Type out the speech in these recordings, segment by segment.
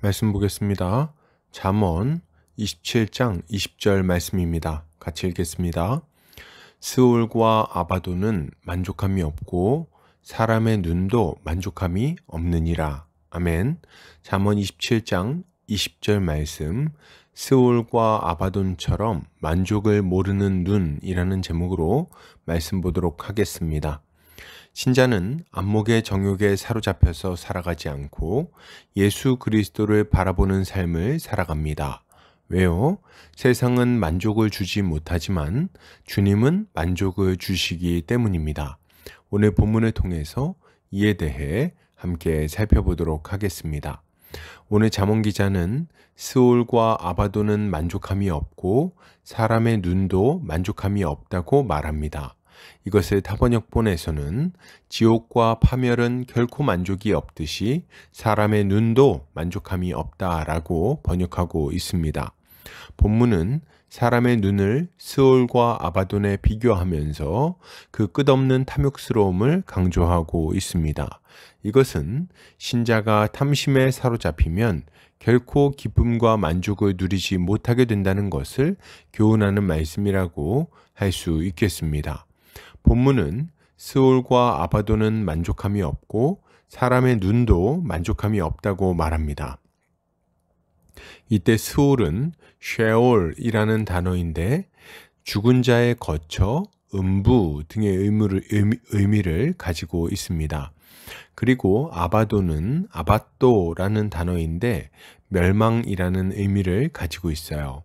말씀 보겠습니다. 잠언 27장 20절 말씀입니다. 같이 읽겠습니다. 스올과 아바도는 만족함이 없고 사람의 눈도 만족함이 없느니라. 아멘. 잠언 27장 20절 말씀, 스올과 아바돈처럼 만족을 모르는 눈이라는 제목으로 말씀 보도록 하겠습니다. 신자는 안목의 정욕에 사로잡혀서 살아가지 않고 예수 그리스도를 바라보는 삶을 살아갑니다. 왜요? 세상은 만족을 주지 못하지만 주님은 만족을 주시기 때문입니다. 오늘 본문을 통해서 이에 대해 함께 살펴보도록 하겠습니다. 오늘 잠언 기자는 스올과 아바도는 만족함이 없고 사람의 눈도 만족함이 없다고 말합니다. 이것을 타번역본에서는 지옥과 파멸은 결코 만족이 없듯이 사람의 눈도 만족함이 없다라고 번역하고 있습니다. 본문은 사람의 눈을 스올과 아바돈에 비교하면서 그 끝없는 탐욕스러움을 강조하고 있습니다. 이것은 신자가 탐심에 사로잡히면 결코 기쁨과 만족을 누리지 못하게 된다는 것을 교훈하는 말씀이라고 할 수 있겠습니다. 본문은 스올과 아바돈은 만족함이 없고 사람의 눈도 만족함이 없다고 말합니다. 이때 스올은 쉐올이라는 단어인데 죽은 자의 거처, 음부 등의 의미를 가지고 있습니다. 그리고 아바돈은 아바또라는 단어인데 멸망이라는 의미를 가지고 있어요.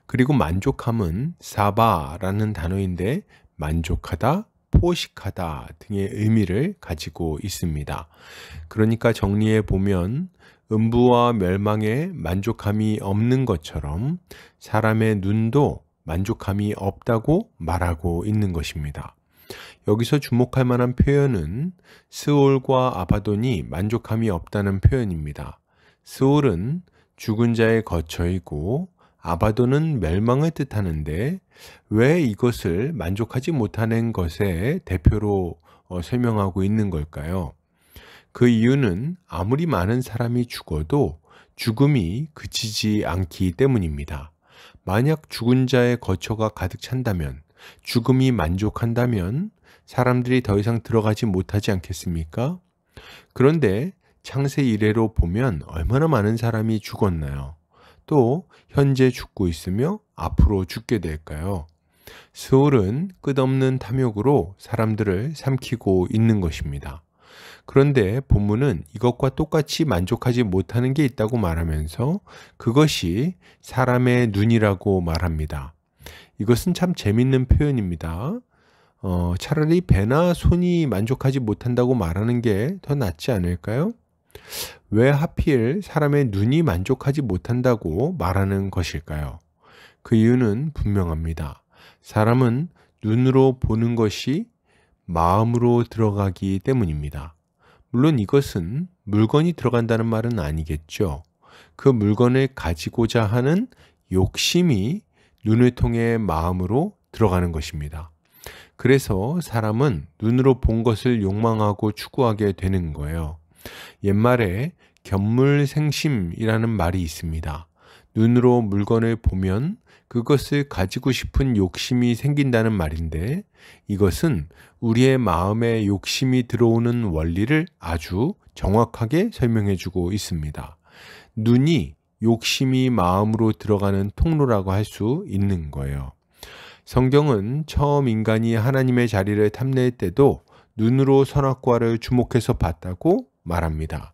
그리고 만족함은 사바라는 단어인데 만족하다, 포식하다 등의 의미를 가지고 있습니다. 그러니까 정리해 보면 음부와 멸망에 만족함이 없는 것처럼 사람의 눈도 만족함이 없다고 말하고 있는 것입니다. 여기서 주목할 만한 표현은 스올과 아바돈이 만족함이 없다는 표현입니다. 스올은 죽은 자의 거처이고 아바돈은 멸망을 뜻하는데 왜 이것을 만족하지 못하는 것의 대표로 설명하고 있는 걸까요? 그 이유는 아무리 많은 사람이 죽어도 죽음이 그치지 않기 때문입니다. 만약 죽은 자의 거처가 가득 찬다면, 죽음이 만족한다면 사람들이 더 이상 들어가지 못하지 않겠습니까? 그런데 창세 이래로 보면 얼마나 많은 사람이 죽었나요? 또 현재 죽고 있으며 앞으로 죽게 될까요? 스올은 끝없는 탐욕으로 사람들을 삼키고 있는 것입니다. 그런데 본문은 이것과 똑같이 만족하지 못하는 게 있다고 말하면서 그것이 사람의 눈이라고 말합니다. 이것은 참 재밌는 표현입니다. 차라리 배나 손이 만족하지 못한다고 말하는 게 더 낫지 않을까요? 왜 하필 사람의 눈이 만족하지 못한다고 말하는 것일까요? 그 이유는 분명합니다. 사람은 눈으로 보는 것이 마음으로 들어가기 때문입니다. 물론 이것은 물건이 들어간다는 말은 아니겠죠. 그 물건을 가지고자 하는 욕심이 눈을 통해 마음으로 들어가는 것입니다. 그래서 사람은 눈으로 본 것을 욕망하고 추구하게 되는 거예요. 옛말에 견물생심이라는 말이 있습니다. 눈으로 물건을 보면 그것을 가지고 싶은 욕심이 생긴다는 말인데 이것은 우리의 마음에 욕심이 들어오는 원리를 아주 정확하게 설명해 주고 있습니다. 눈이 욕심이 마음으로 들어가는 통로라고 할 수 있는 거예요. 성경은 처음 인간이 하나님의 자리를 탐낼 때도 눈으로 선악과를 주목해서 봤다고 말합니다.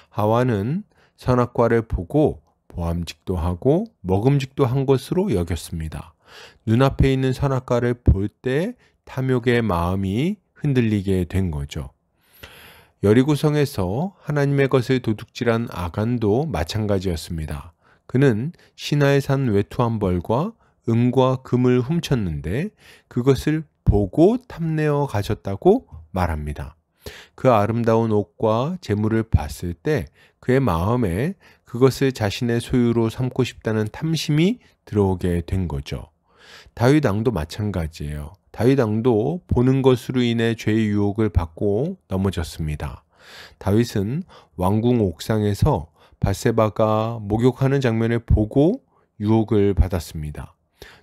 하와는 선악과를 보고 보암직도 하고 먹음직도 한 것으로 여겼습니다. 눈앞에 있는 선악과를 볼 때 탐욕의 마음이 흔들리게 된 거죠. 여리고성에서 하나님의 것을 도둑질한 아간도 마찬가지였습니다. 그는 시나의 산 외투 한 벌과 은과 금을 훔쳤는데 그것을 보고 탐내어 가졌다고 말합니다. 그 아름다운 옷과 재물을 봤을 때 그의 마음에 그것을 자신의 소유로 삼고 싶다는 탐심이 들어오게 된 거죠. 다윗 왕도 마찬가지예요. 다윗 왕도 보는 것으로 인해 죄의 유혹을 받고 넘어졌습니다. 다윗은 왕궁 옥상에서 밧세바가 목욕하는 장면을 보고 유혹을 받았습니다.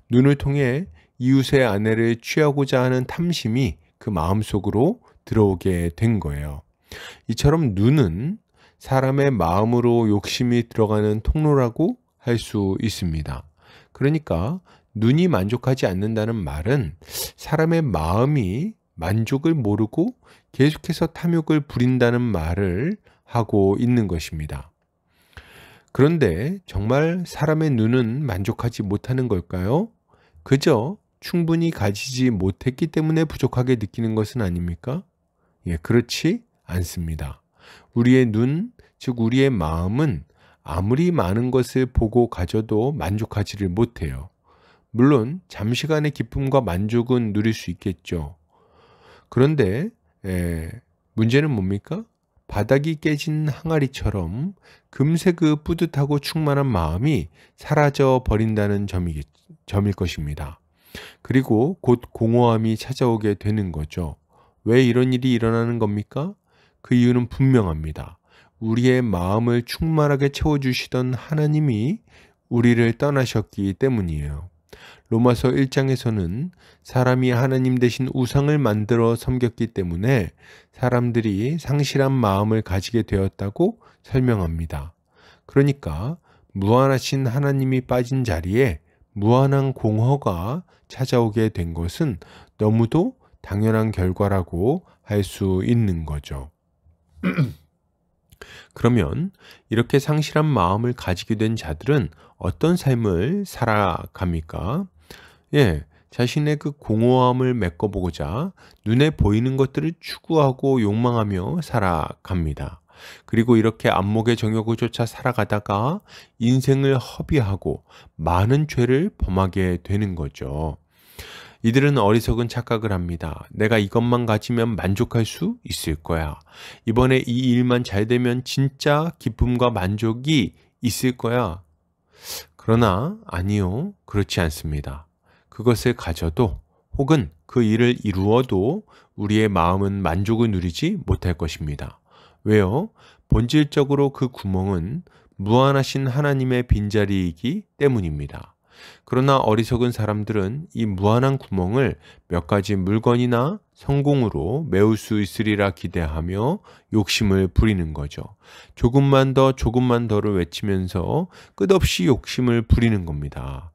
눈을 통해 이웃의 아내를 취하고자 하는 탐심이 그 마음속으로 들어오게 된 거예요. 이처럼 눈은 사람의 마음으로 욕심이 들어가는 통로라고 할 수 있습니다. 그러니까 눈이 만족하지 않는다는 말은 사람의 마음이 만족을 모르고 계속해서 탐욕을 부린다는 말을 하고 있는 것입니다. 그런데 정말 사람의 눈은 만족하지 못하는 걸까요? 그저 충분히 가지지 못했기 때문에 부족하게 느끼는 것은 아닙니까? 예, 그렇지 않습니다. 우리의 눈, 즉 우리의 마음은 아무리 많은 것을 보고 가져도 만족하지를 못해요. 물론 잠시간의 기쁨과 만족은 누릴 수 있겠죠. 그런데 문제는 뭡니까? 바닥이 깨진 항아리처럼 금세 그 뿌듯하고 충만한 마음이 사라져 버린다는 점일 것입니다. 그리고 곧 공허함이 찾아오게 되는 거죠. 왜 이런 일이 일어나는 겁니까? 그 이유는 분명합니다. 우리의 마음을 충만하게 채워주시던 하나님이 우리를 떠나셨기 때문이에요. 로마서 1장에서는 사람이 하나님 대신 우상을 만들어 섬겼기 때문에 사람들이 상실한 마음을 가지게 되었다고 설명합니다. 그러니까 무한하신 하나님이 빠진 자리에 무한한 공허가 찾아오게 된 것은 너무도 당연한 결과라고 할 수 있는 거죠. 그러면 이렇게 상실한 마음을 가지게 된 자들은 어떤 삶을 살아갑니까? 예, 자신의 그 공허함을 메꿔보고자 눈에 보이는 것들을 추구하고 욕망하며 살아갑니다. 그리고 이렇게 안목의 정욕을 쫓아 살아가다가 인생을 허비하고 많은 죄를 범하게 되는 거죠. 이들은 어리석은 착각을 합니다. 내가 이것만 가지면 만족할 수 있을 거야. 이번에 이 일만 잘 되면 진짜 기쁨과 만족이 있을 거야. 그러나 아니요, 그렇지 않습니다. 그것을 가져도 혹은 그 일을 이루어도 우리의 마음은 만족을 누리지 못할 것입니다. 왜요? 본질적으로 그 구멍은 무한하신 하나님의 빈자리이기 때문입니다. 그러나 어리석은 사람들은 이 무한한 구멍을 몇 가지 물건이나 성공으로 메울 수 있으리라 기대하며 욕심을 부리는 거죠. 조금만 더를 외치면서 끝없이 욕심을 부리는 겁니다.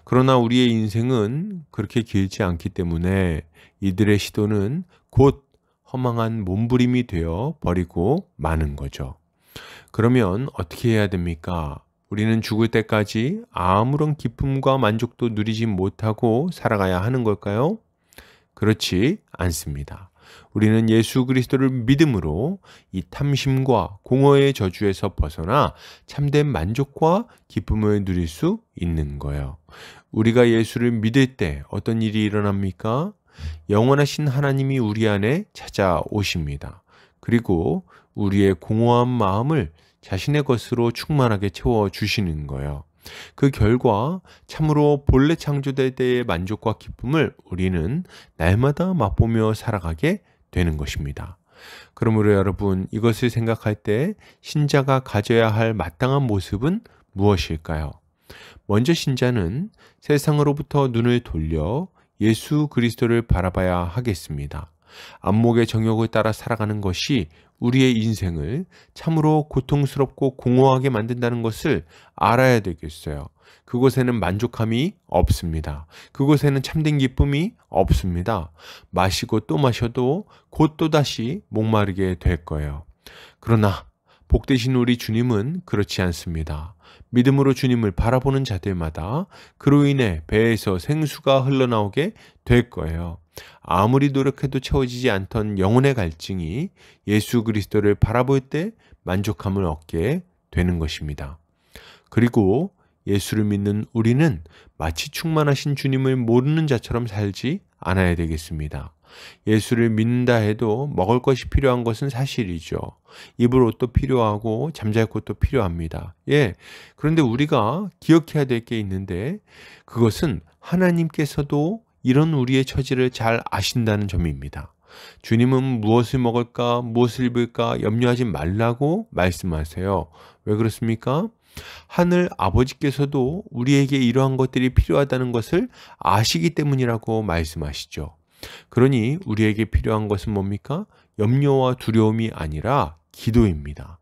그러나 우리의 인생은 그렇게 길지 않기 때문에 이들의 시도는 곧 허망한 몸부림이 되어 버리고 마는 거죠. 그러면 어떻게 해야 됩니까? 우리는 죽을 때까지 아무런 기쁨과 만족도 누리지 못하고 살아가야 하는 걸까요? 그렇지 않습니다. 우리는 예수 그리스도를 믿음으로 이 탐심과 공허의 저주에서 벗어나 참된 만족과 기쁨을 누릴 수 있는 거예요. 우리가 예수를 믿을 때 어떤 일이 일어납니까? 영원하신 하나님이 우리 안에 찾아오십니다. 그리고 우리의 공허한 마음을 자신의 것으로 충만하게 채워주시는 거예요. 그 결과 참으로 본래 창조될 때의 만족과 기쁨을 우리는 날마다 맛보며 살아가게 되는 것입니다. 그러므로 여러분, 이것을 생각할 때 신자가 가져야 할 마땅한 모습은 무엇일까요? 먼저 신자는 세상으로부터 눈을 돌려 예수 그리스도를 바라봐야 하겠습니다. 안목의 정욕을 따라 살아가는 것이 우리의 인생을 참으로 고통스럽고 공허하게 만든다는 것을 알아야 되겠어요. 그곳에는 만족함이 없습니다. 그곳에는 참된 기쁨이 없습니다. 마시고 또 마셔도 곧 또다시 목마르게 될 거예요. 그러나 복되신 우리 주님은 그렇지 않습니다. 믿음으로 주님을 바라보는 자들마다 그로 인해 배에서 생수가 흘러나오게 될 거예요. 아무리 노력해도 채워지지 않던 영혼의 갈증이 예수 그리스도를 바라볼 때 만족함을 얻게 되는 것입니다. 그리고 예수를 믿는 우리는 마치 충만하신 주님을 모르는 자처럼 살지 않아야 되겠습니다. 예수를 믿는다 해도 먹을 것이 필요한 것은 사실이죠. 입을 옷도 필요하고 잠잘 곳도 필요합니다. 예. 그런데 우리가 기억해야 될 게 있는데 그것은 하나님께서도 이런 우리의 처지를 잘 아신다는 점입니다. 주님은 무엇을 먹을까, 무엇을 입을까 염려하지 말라고 말씀하세요. 왜 그렇습니까? 하늘 아버지께서도 우리에게 이러한 것들이 필요하다는 것을 아시기 때문이라고 말씀하시죠. 그러니 우리에게 필요한 것은 뭡니까? 염려와 두려움이 아니라 기도입니다.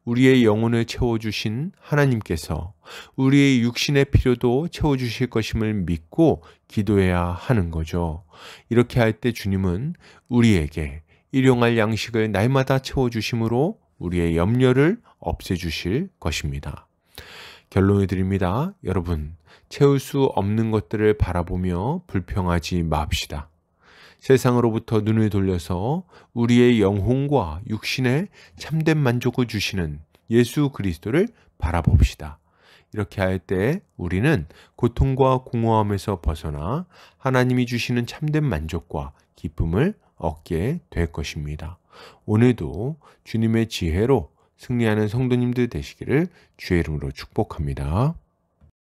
우리의 영혼을 채워주신 하나님께서 우리의 육신의 필요도 채워주실 것임을 믿고 기도해야 하는 거죠. 이렇게 할 때 주님은 우리에게 일용할 양식을 날마다 채워주심으로 우리의 염려를 없애주실 것입니다. 결론을 드립니다. 여러분, 채울 수 없는 것들을 바라보며 불평하지 맙시다. 세상으로부터 눈을 돌려서 우리의 영혼과 육신에 참된 만족을 주시는 예수 그리스도를 바라봅시다. 이렇게 할 때 우리는 고통과 공허함에서 벗어나 하나님이 주시는 참된 만족과 기쁨을 얻게 될 것입니다. 오늘도 주님의 지혜로 승리하는 성도님들 되시기를 주의 이름으로 축복합니다.